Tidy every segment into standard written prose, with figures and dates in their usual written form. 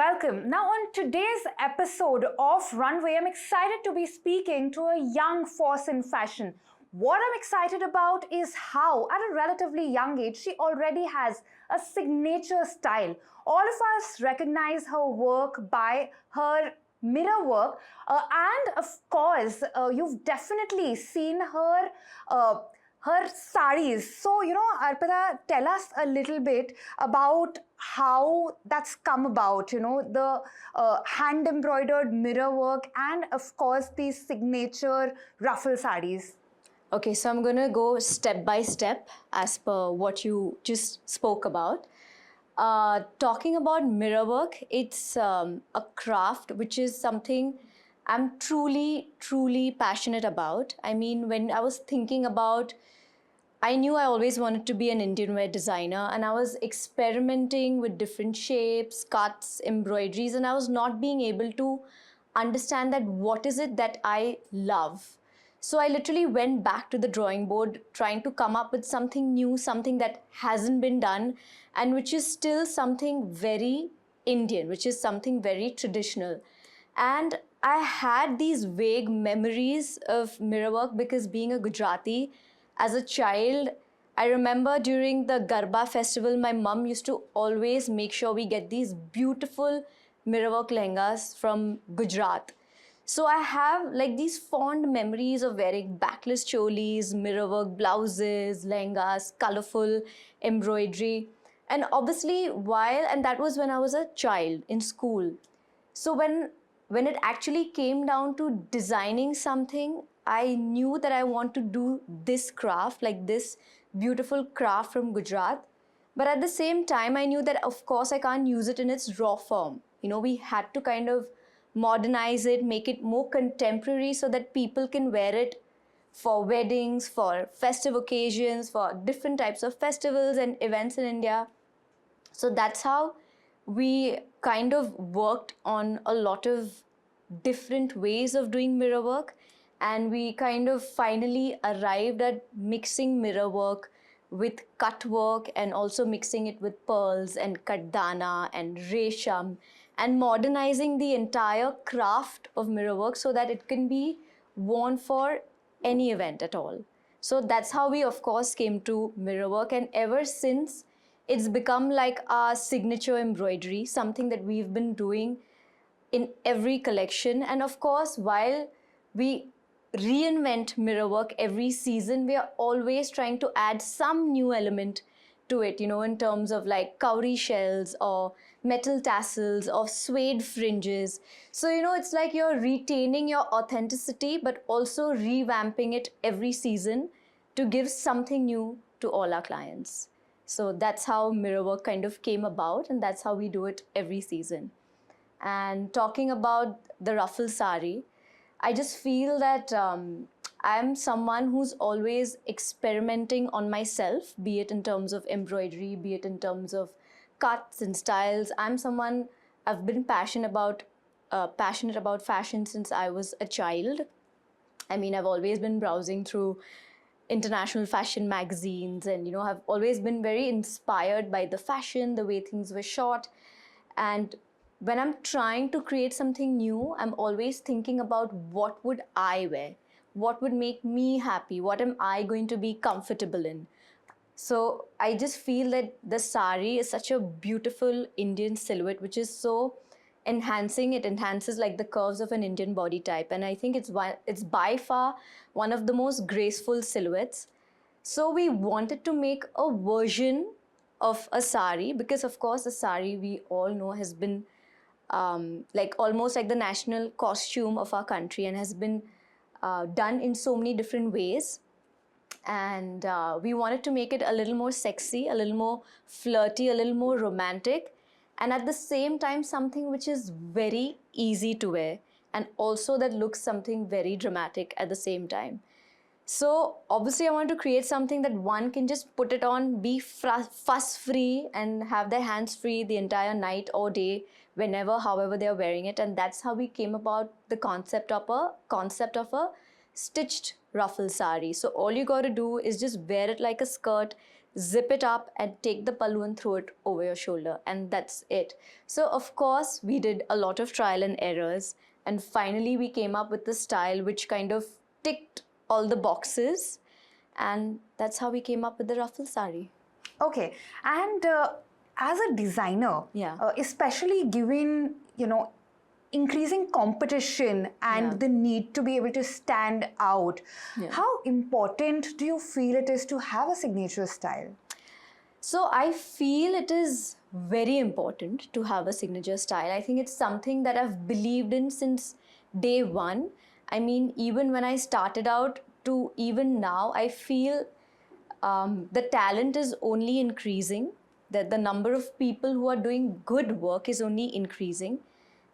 welcome. Now, on today's episode of Runway, I'm excited to be speaking to a young force in fashion. What I'm excited about is how, at a relatively young age, she already has a signature style. All of us recognize her work by her mirror work, and of course, you've definitely seen her saris. So, Arpita, tell us a little bit about how that's come about, the hand embroidered mirror work and, of course, these signature ruffle saris. Okay, so I'm going to go step by step as per what you just spoke about. Talking about mirror work, it's a craft which is something I'm truly passionate about. I mean, when I was thinking about, I knew I always wanted to be an Indian wear designer, and I was experimenting with different shapes, cuts, embroideries, and I was not being able to understand that what is it that I love. So I literally went back to the drawing board trying to come up with something new, something that hasn't been done, and which is still something very Indian, which is something very traditional. And I had these vague memories of mirror work because being a Gujarati, as a child, I remember during the Garba festival, my mum used to always make sure we get these beautiful mirror work lehengas from Gujarat. So I have like these fond memories of wearing backless cholis, mirror work blouses, lehengas, colorful embroidery. And obviously and that was when I was a child in school. So when it actually came down to designing something, I knew that I want to do this craft, like this beautiful craft from Gujarat. But at the same time, I knew that of course I can't use it in its raw form. We had to kind of modernize it, make it more contemporary so that people can wear it for weddings, for festive occasions, for different types of festivals and events in India. So that's how we kind of worked on a lot of different ways of doing mirror work, and we kind of finally arrived at mixing mirror work with cut work and also mixing it with pearls and katdana and resham and modernizing the entire craft of mirror work so that it can be worn for any event at all. So that's how we of course came to mirror work, and ever since it's become like our signature embroidery, something that we've been doing in every collection. And of course, while we reinvent mirror work every season, we are always trying to add some new element to it, in terms of like cowrie shells or metal tassels or suede fringes. So, it's like you're retaining your authenticity, but also revamping it every season to give something new to all our clients. So that's how mirror work kind of came about, and that's how we do it every season. And talking about the ruffle sari, I just feel that I'm someone who's always experimenting on myself, be it in terms of embroidery, be it in terms of cuts and styles. I've been passionate about fashion since I was a child. I mean, I've always been browsing through international fashion magazines and, have always been very inspired by the fashion, the way things were shot. And when I'm trying to create something new, I'm always thinking about what would I wear? What would make me happy? What am I going to be comfortable in? So I just feel that the sari is such a beautiful Indian silhouette, which is so enhancing. It enhances like the curves of an Indian body type. And I think it's by far one of the most graceful silhouettes. So we wanted to make a version of a sari because of course the sari we all know has been like almost like the national costume of our country and has been done in so many different ways. And we wanted to make it a little more sexy, a little more flirty, a little more romantic, and at the same time something which is very easy to wear and also that looks something very dramatic at the same time. So obviously I want to create something that one can just put it on, be fuss free and have their hands free the entire night or day, whenever, however they are wearing it. And that's how we came about the concept of a stitched ruffle sari. So all you got to do is just wear it like a skirt, zip it up and take the pallu and throw it over your shoulder, and that's it. So of course we did a lot of trial and errors, and finally we came up with the style which kind of ticked all the boxes, and that's how we came up with the ruffle sari. Okay, and as a designer, Yeah. especially given, increasing competition and Yeah. the need to be able to stand out, Yeah. how important do you feel it is to have a signature style? So I feel it is very important to have a signature style. I think it's something that I've believed in since day one. I mean, even when I started out to even now, I feel the talent is only increasing, that the number of people who are doing good work is only increasing.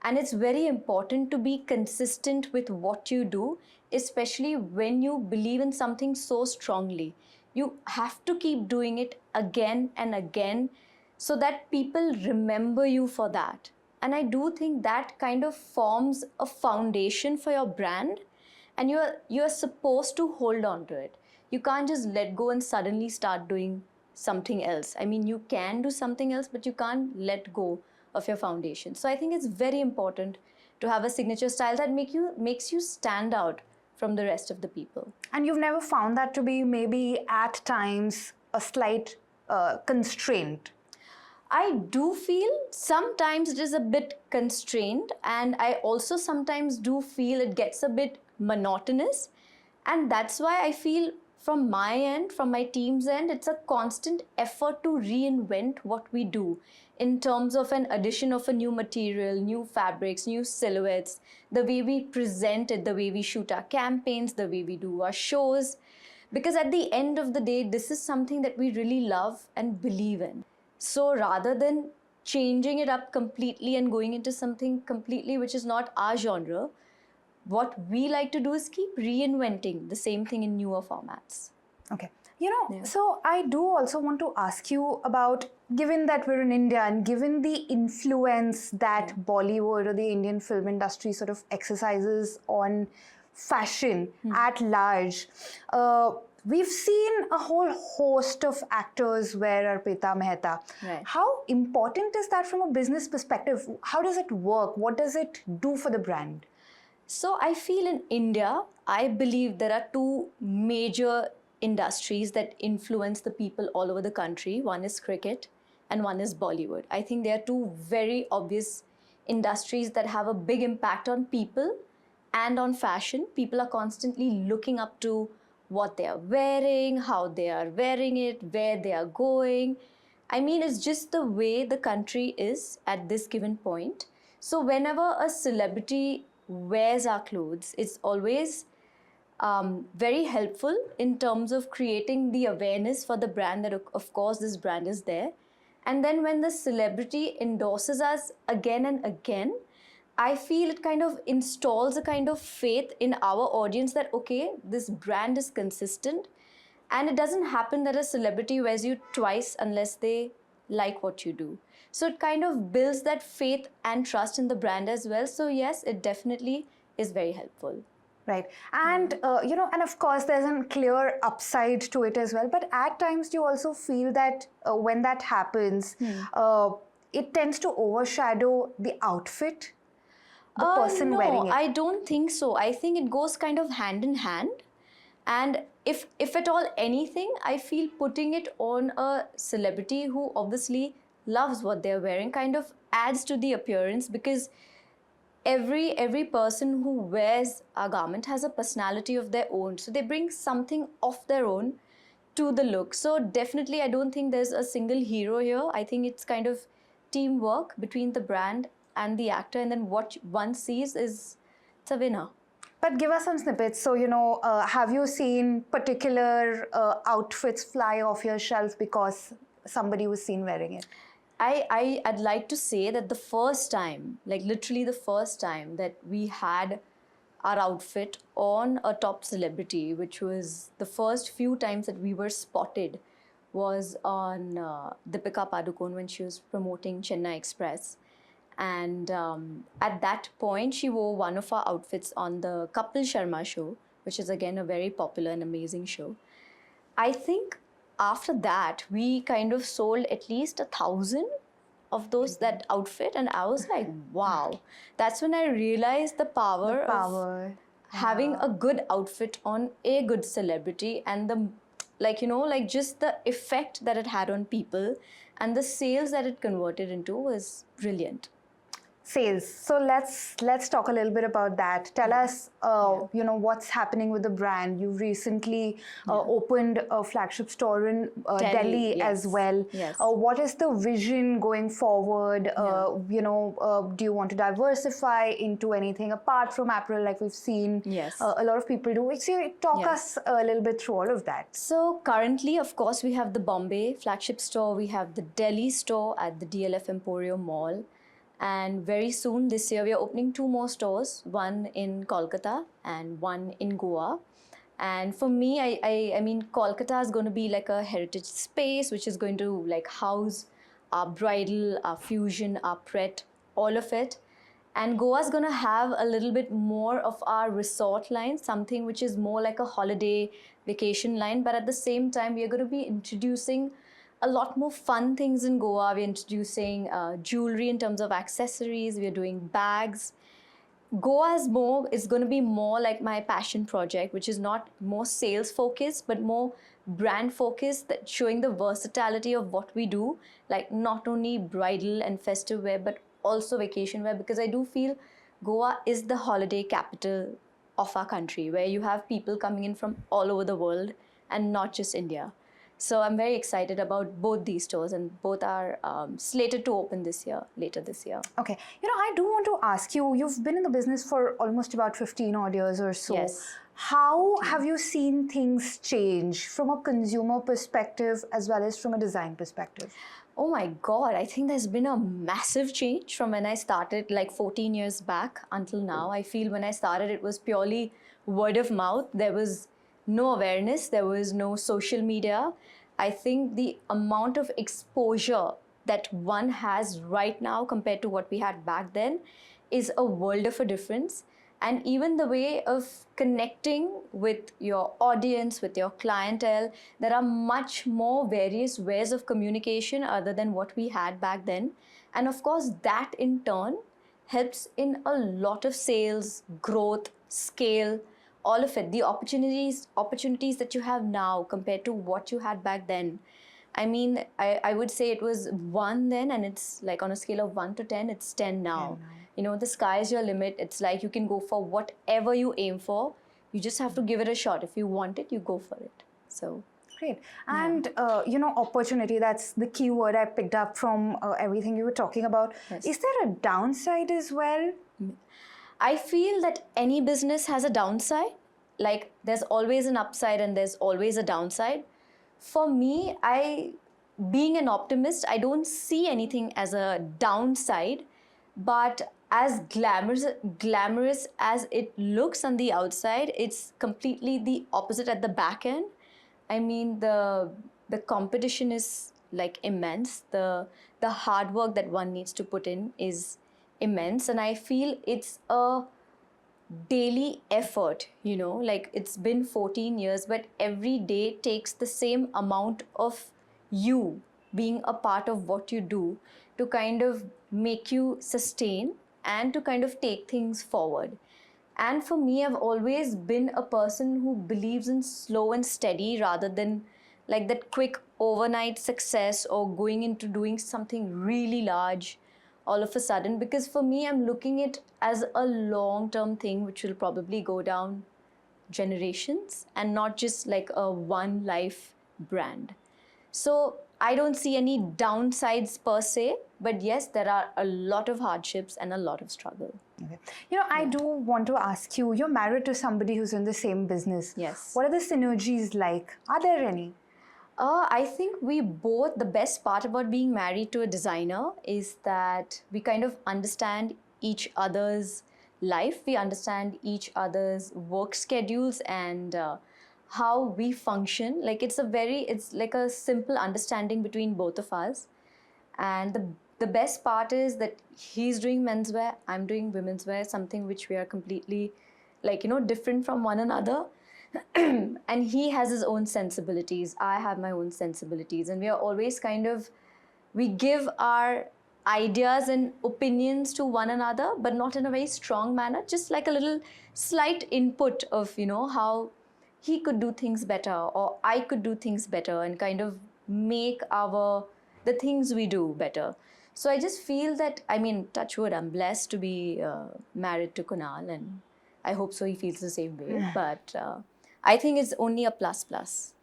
And it's very important to be consistent with what you do, especially when you believe in something so strongly. You have to keep doing it again and again so that people remember you for that. And I do think that kind of forms a foundation for your brand, and you're supposed to hold on to it. You can't just let go and suddenly start doing something else. I mean, you can do something else, but you can't let go of your foundation. So I think it's very important to have a signature style that makes you stand out from the rest of the people. And you've never found that to be maybe at times a slight constraint? I do feel sometimes it is a bit constrained, and I also sometimes do feel it gets a bit monotonous. And that's why I feel from my end, from my team's end, it's a constant effort to reinvent what we do in terms of an addition of a new material, new fabrics, new silhouettes, the way we present it, the way we shoot our campaigns, the way we do our shows. Because at the end of the day, this is something that we really love and believe in. So rather than changing it up completely and going into something completely which is not our genre, what we like to do is keep reinventing the same thing in newer formats. Okay. Yeah. So I do also want to ask you about, given that we're in India and given the influence that Bollywood or the Indian film industry sort of exercises on fashion at large, we've seen a whole host of actors wear Arpita Mehta. Right. How important is that from a business perspective? How does it work? What does it do for the brand? So I feel in India, I believe there are two major industries that influence the people all over the country. One is cricket and one is Bollywood. I think they are two very obvious industries that have a big impact on people and on fashion. People are constantly looking up to what they are wearing, how they are wearing it, where they are going. I mean, it's just the way the country is at this given point. So whenever a celebrity wears our clothes, it's always very helpful in terms of creating the awareness for the brand that, of course, this brand is there. And then when the celebrity endorses us again and again, I feel it kind of installs a kind of faith in our audience that, okay, this brand is consistent. And it doesn't happen that a celebrity wears you twice unless they like what you do. So it kind of builds that faith and trust in the brand as well. So yes, it definitely is very helpful. Right. And, and of course, there's a clear upside to it as well. But at times, do you also feel that when that happens, it tends to overshadow the outfit, the person wearing it? No, I don't think so. I think it goes kind of hand in hand. And if at all anything, I feel putting it on a celebrity who obviously loves what they're wearing kind of adds to the appearance, because every person who wears a garment has a personality of their own. So they bring something of their own to the look. So definitely, I don't think there's a single hero here. I think it's kind of teamwork between the brand and the actor, and then what one sees is it's a winner. But give us some snippets. So, have you seen particular outfits fly off your shelf because somebody was seen wearing it? I'd like to say that the first time, like literally the first time that we had our outfit on a top celebrity, which was the first few times that we were spotted, was on Deepika Padukone when she was promoting Chennai Express. And at that point, she wore one of our outfits on the Kapil Sharma show, which is again a very popular and amazing show. I think after that, we kind of sold at least 1,000 of those, that outfit, and I was like, wow. That's when I realized the power of Power. having a good outfit on a good celebrity, and the, like, you know, like just the effect that it had on people and the sales that it converted into was brilliant. Sales. So let's talk a little bit about that. Tell us, you know, what's happening with the brand. You recently opened a flagship store in Delhi as yes. well. Yes. What is the vision going forward? You know, do you want to diversify into anything apart from apparel, like we've seen Yes. a lot of people do? So talk Yes. us a little bit through all of that. So currently, of course, we have the Bombay flagship store, we have the Delhi store at the DLF Emporium Mall, and very soon this year we are opening 2 more stores, one in Kolkata and one in Goa. And for me, I mean, Kolkata is going to be like a heritage space, which is going to like house our bridal, our fusion, our pret, all of it. And Goa is going to have a little bit more of our resort line, something which is more like a holiday vacation line. But at the same time, we are going to be introducing a lot more fun things in Goa. We're introducing jewelry in terms of accessories. We're doing bags. Goa is going to be more like my passion project, which is not more sales focused, but more brand focused, that showing the versatility of what we do, like not only bridal and festive wear, but also vacation wear, because I do feel Goa is the holiday capital of our country, where you have people coming in from all over the world and not just India. So I'm very excited about both these stores, and both are slated to open later this year. Okay. You know, I do want to ask you, you've been in the business for almost about 15 odd years or so. Yes. How have you seen things change from a consumer perspective as well as from a design perspective? Oh my God, I think there's been a massive change from when I started like 14 years back until now. I feel when I started, it was purely word of mouth. There was no awareness, there was no social media. I think the amount of exposure that one has right now compared to what we had back then is a world of a difference. And even the way of connecting with your audience, with your clientele, there are much more various ways of communication other than what we had back then. And of course, that in turn helps in a lot of sales, growth, scale, all of it. The opportunities that you have now compared to what you had back then. I mean, I would say it was 1 then, and it's like on a scale of 1 to 10, it's 10 now. You know, the sky is your limit. It's like you can go for whatever you aim for. You just have to give it a shot. If you want it, you go for it. So Great. And, you know, opportunity, that's the key word I picked up from everything you were talking about. Yes. Is there a downside as well? I feel that any business has a downside. Like there's always an upside and there's always a downside. For me, being an optimist, I don't see anything as a downside, but as glamorous as it looks on the outside, it's completely the opposite at the back end. I mean, the competition is like immense. The hard work that one needs to put in is immense, and I feel it's a daily effort, you know, like it's been 14 years, but every day takes the same amount of you being a part of what you do to kind of make you sustain and to kind of take things forward. And for me, I've always been a person who believes in slow and steady rather than like that quick overnight success or going into doing something really large all of a sudden. Because for me, I'm looking at it as a long-term thing which will probably go down generations and not just like a one life brand. So I don't see any downsides per se, but yes, there are a lot of hardships and a lot of struggle. Okay. You know, I do want to ask you, you're married to somebody who's in the same business. Yes. What are the synergies like? Are there any? I think the best part about being married to a designer is that we kind of understand each other's life, we understand each other's work schedules and how we function. Like it's like a simple understanding between both of us. And the best part is that he's doing menswear, I'm doing women's wear, something which we are completely like, you know, different from one another. And he has his own sensibilities, I have my own sensibilities, and we are always we give our ideas and opinions to one another, but not in a very strong manner, just like a little slight input of, how he could do things better or I could do things better, and kind of make the things we do better. So I just feel that, touch wood, I'm blessed to be married to Kunal, and I hope so he feels the same way. But I think it's only a plus plus.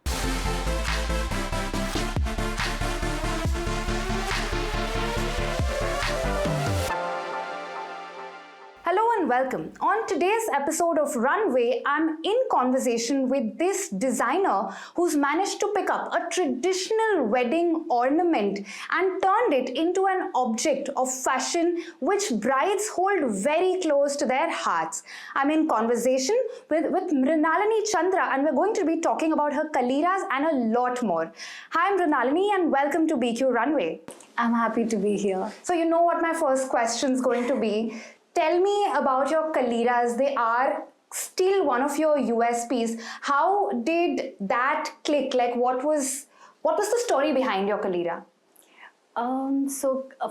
Hello and welcome. On today's episode of Runway, I'm in conversation with this designer who's managed to pick up a traditional wedding ornament and turned it into an object of fashion which brides hold very close to their hearts. I'm in conversation with Mrinalini Chandra, and we're going to be talking about her Kaliras and a lot more. Hi, Mrinalini, and welcome to BQ Runway. I'm happy to be here. So you know what my first question is going to be. Tell me about your Kaliras. They are still one of your USPs. How did that click? Like, what was the story behind your Kalira?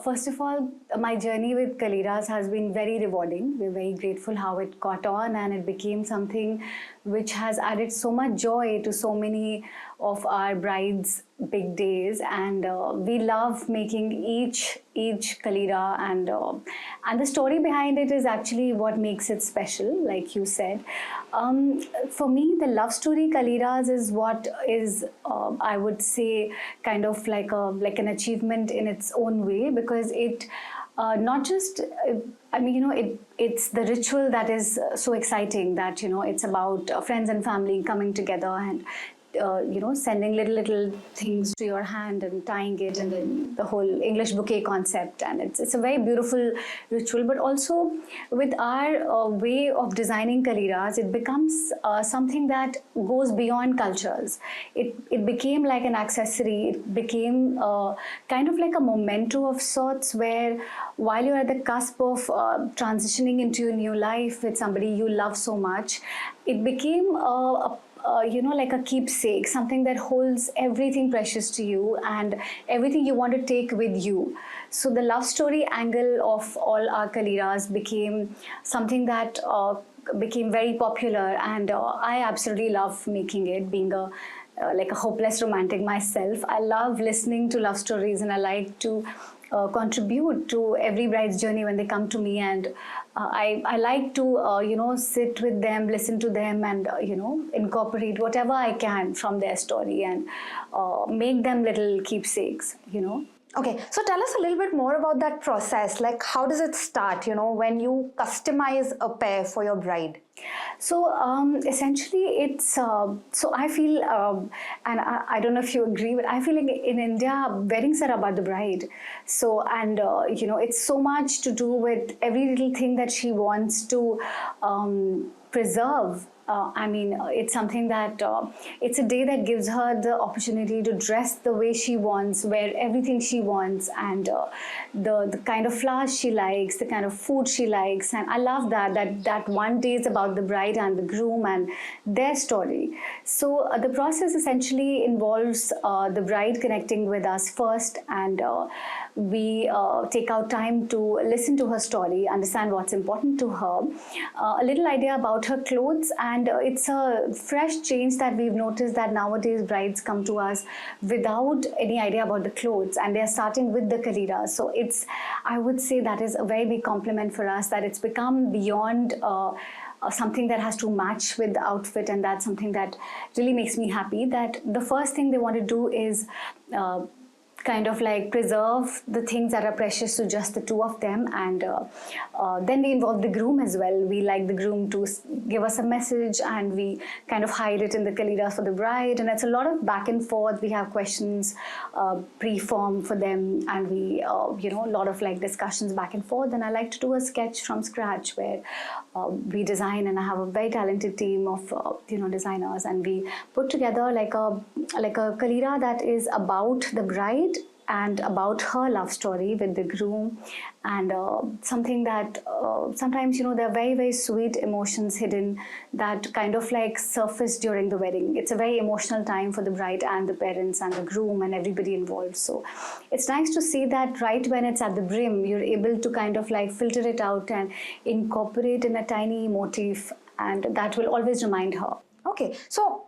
First of all, my journey with Kaliras has been very rewarding. We're very grateful how it caught on, and it became something which has added so much joy to so many of our brides' big days. And we love making each Kalira, and the story behind it is actually what makes it special, like you said. For me, the love story Kaliras is what is, I would say, kind of like an achievement in its own way, because it not just, it's the ritual that is so exciting, that, it's about friends and family coming together and sending little things to your hand and tying it, and then the whole English bouquet concept. And it's a very beautiful ritual. But also with our way of designing Kaliras, it becomes something that goes beyond cultures. It became like an accessory. It became kind of like a memento of sorts, where while you're at the cusp of transitioning into a new life with somebody you love so much, it became like a keepsake, something that holds everything precious to you and everything you want to take with you. So the love story angle of all our Kaliras became something that became very popular, and I absolutely love making it, being like a hopeless romantic myself. I love listening to love stories, and I like to contribute to every bride's journey when they come to me, and I like to sit with them, listen to them, and incorporate whatever I can from their story, and make them little keepsakes. Okay, so tell us a little bit more about that process. Like, how does it start, when you customize a pair for your bride? So essentially it's, so I feel, and I don't know if you agree, but I feel like in India, weddings are about the bride. So, and it's so much to do with every little thing that she wants to preserve. It's something that, it's a day that gives her the opportunity to dress the way she wants, wear everything she wants, and the kind of flowers she likes, the kind of food she likes. And I love that one day is about the bride and the groom and their story. So the process essentially involves the bride connecting with us first, and we take out time to listen to her story, understand what's important to her, a little idea about her clothes. And it's a fresh change that we've noticed, that nowadays brides come to us without any idea about the clothes, and they're starting with the Kalira. So I would say that is a very big compliment for us, that it's become beyond something that has to match with the outfit, and that's something that really makes me happy, that the first thing they want to do is kind of like preserve the things that are precious to just the two of them. And then we involve the groom as well. We like the groom to give us a message, and we kind of hide it in the Kaliras for the bride. And it's a lot of back and forth. We have questions pre-formed for them, and we, a lot of like discussions back and forth. And I like to do a sketch from scratch where we design, and I have a very talented team of designers, and we put together like a Kalira that is about the bride and about her love story with the groom, and something that sometimes, you know, there are very, very sweet emotions hidden that kind of like surface during the wedding. It's a very emotional time for the bride and the parents and the groom and everybody involved. So it's nice to see that right when it's at the brim, you're able to kind of like filter it out and incorporate in a tiny motif, and that will always remind her. Okay, so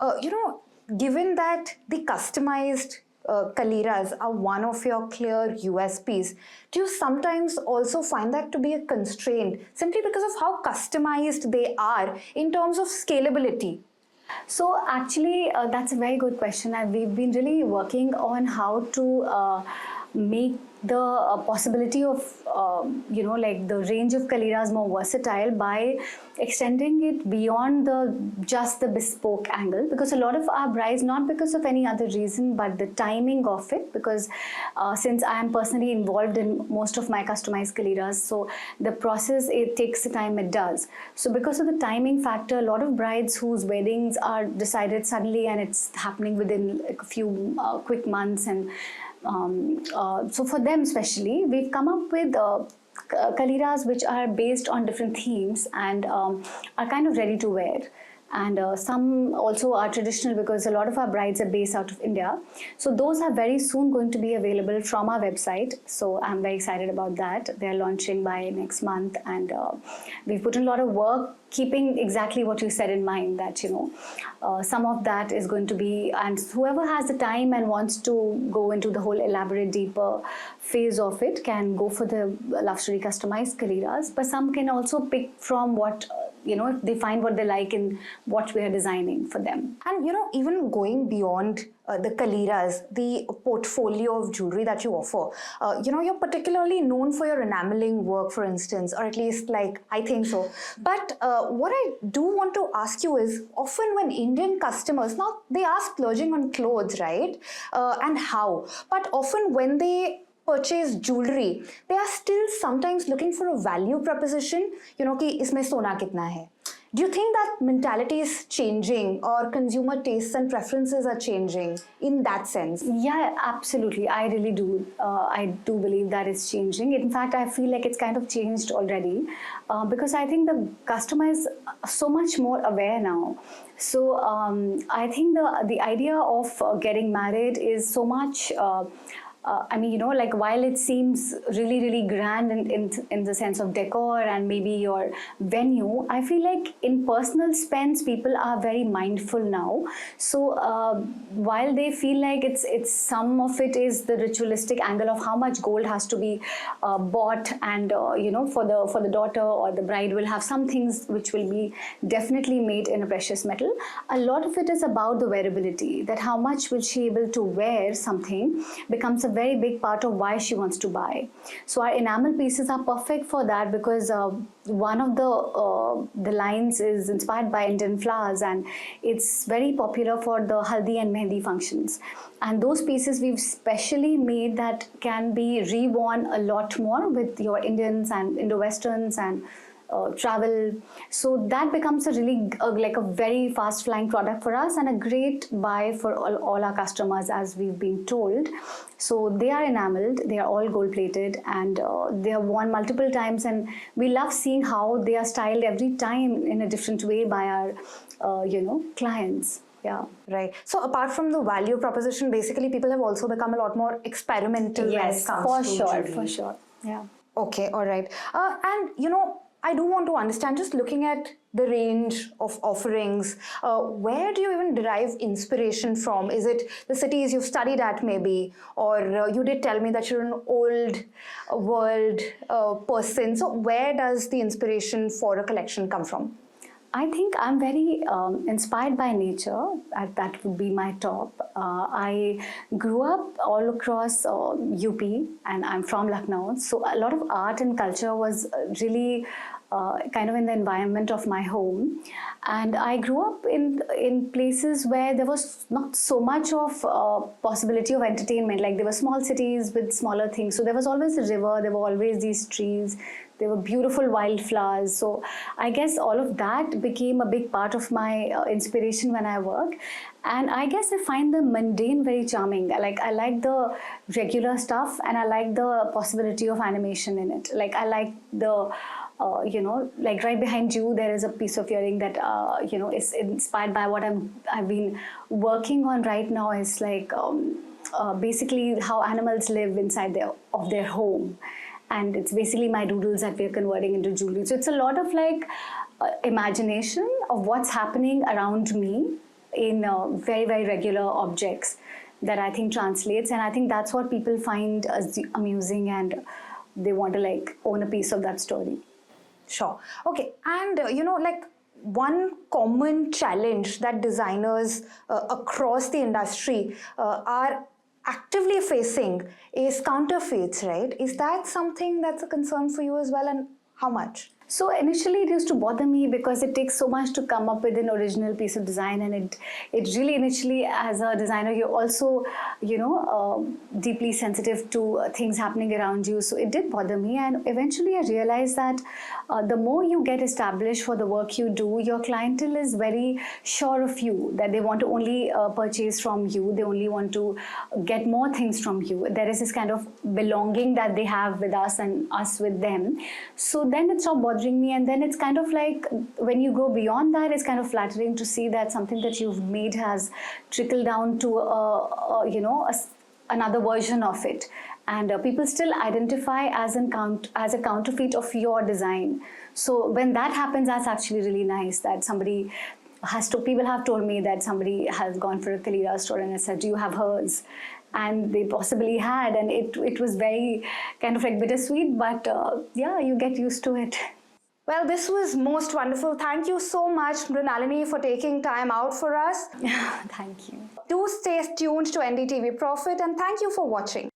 given that the customized Kaliras are one of your clear USPs, do you sometimes also find that to be a constraint simply because of how customized they are in terms of scalability? So actually, that's a very good question, and we've been really working on how to make the possibility of like the range of Kaliras more versatile by extending it beyond just the bespoke angle, because a lot of our brides, not because of any other reason but the timing of it, because since I am personally involved in most of my customized Kaliras, so the process, it takes the time it does. So because of the timing factor, a lot of brides whose weddings are decided suddenly and it's happening within like a few quick months, and so for them especially, we've come up with Kaliras which are based on different themes and are kind of ready to wear. And some also are traditional because a lot of our brides are based out of India. So those are very soon going to be available from our website. So I'm very excited about that. They're launching by next month, and we've put in a lot of work keeping exactly what you said in mind, that some of that is going to be, and whoever has the time and wants to go into the whole elaborate deeper phase of it can go for the Love Story customized Kaliras, but some can also pick from what if they find what they like in what we are designing for them. And even going beyond the Kaliras, the portfolio of jewelry that you offer, you're particularly known for your enameling work, for instance, or at least I think so. But what I do want to ask you is, often when Indian customers, now they are splurging on clothes, right? And how? But often when they purchase jewelry, they are still sometimes looking for a value proposition, कि इसमें सोना कितना है. Do you think that mentality is changing, or consumer tastes and preferences are changing in that sense? Yeah, absolutely. I really do. I do believe that it's changing. In fact, I feel like it's kind of changed already because I think the customer is so much more aware now. So I think the idea of getting married is so much while it seems really, really grand in the sense of decor and maybe your venue, I feel like in personal spends, people are very mindful now. So while they feel like it's some of it is the ritualistic angle of how much gold has to be bought, and for the daughter or the bride will have some things which will be definitely made in a precious metal. A lot of it is about the wearability, that how much will she able to wear something becomes a very big part of why she wants to buy. So our enamel pieces are perfect for that, because one of the lines is inspired by Indian flowers, and it's very popular for the haldi and mehndi functions. And those pieces we've specially made that can be reworn a lot more with your Indians and Indo-Westerns and travel. So that becomes a really like a very fast flying product for us, and a great buy for all our customers, as we've been told. So they are enameled, they are all gold plated, and they are worn multiple times, and we love seeing how they are styled every time in a different way by our clients. Yeah. Right. So apart from the value proposition, basically people have also become a lot more experimental. Yes, when it comes to jewelry. for sure. Yeah. Okay, all right. And I do want to understand, just looking at the range of offerings, where do you even derive inspiration from? Is it the cities you've studied at maybe, or you did tell me that you're an old world person. So where does the inspiration for a collection come from? I think I'm very inspired by nature. That would be my top. I grew up all across UP, and I'm from Lucknow. So a lot of art and culture was really kind of in the environment of my home. And I grew up in places where there was not so much of possibility of entertainment. Like there were small cities with smaller things. So there was always a river, there were always these trees, there were beautiful wildflowers. So I guess all of that became a big part of my inspiration when I work. And I guess I find the mundane very charming. I like the regular stuff, and I like the possibility of animation in it. Like I like the like right behind you, there is a piece of earring that is inspired by what I've been working on right now. Is like basically how animals live inside their home, and it's basically my doodles that we're converting into jewelry. So it's a lot of like imagination of what's happening around me in very, very regular objects that I think translates, and I think that's what people find as amusing, and they want to like own a piece of that story. Sure. Okay. And, like one common challenge that designers across the industry are actively facing is counterfeits, right? Is that something that's a concern for you as well, and how much? So initially it used to bother me because it takes so much to come up with an original piece of design, and it really initially, as a designer, you're also deeply sensitive to things happening around you. So it did bother me, and eventually I realized that the more you get established for the work you do, your clientele is very sure of you, that they want to only purchase from you, they only want to get more things from you. There is this kind of belonging that they have with us and us with them. So then it stopped bothering me, and then it's kind of like when you go beyond that, it's kind of flattering to see that something that you've made has trickled down to another version of it, and people still identify as a counterfeit of your design. So when that happens, that's actually really nice. That people have told me that somebody has gone for a Kalira store and I said, "Do you have hers?" And they possibly had, and it was very kind of like bittersweet, but yeah, you get used to it. Well, this was most wonderful. Thank you so much, Mrinalini, for taking time out for us. Thank you. Do stay tuned to NDTV Profit, and thank you for watching.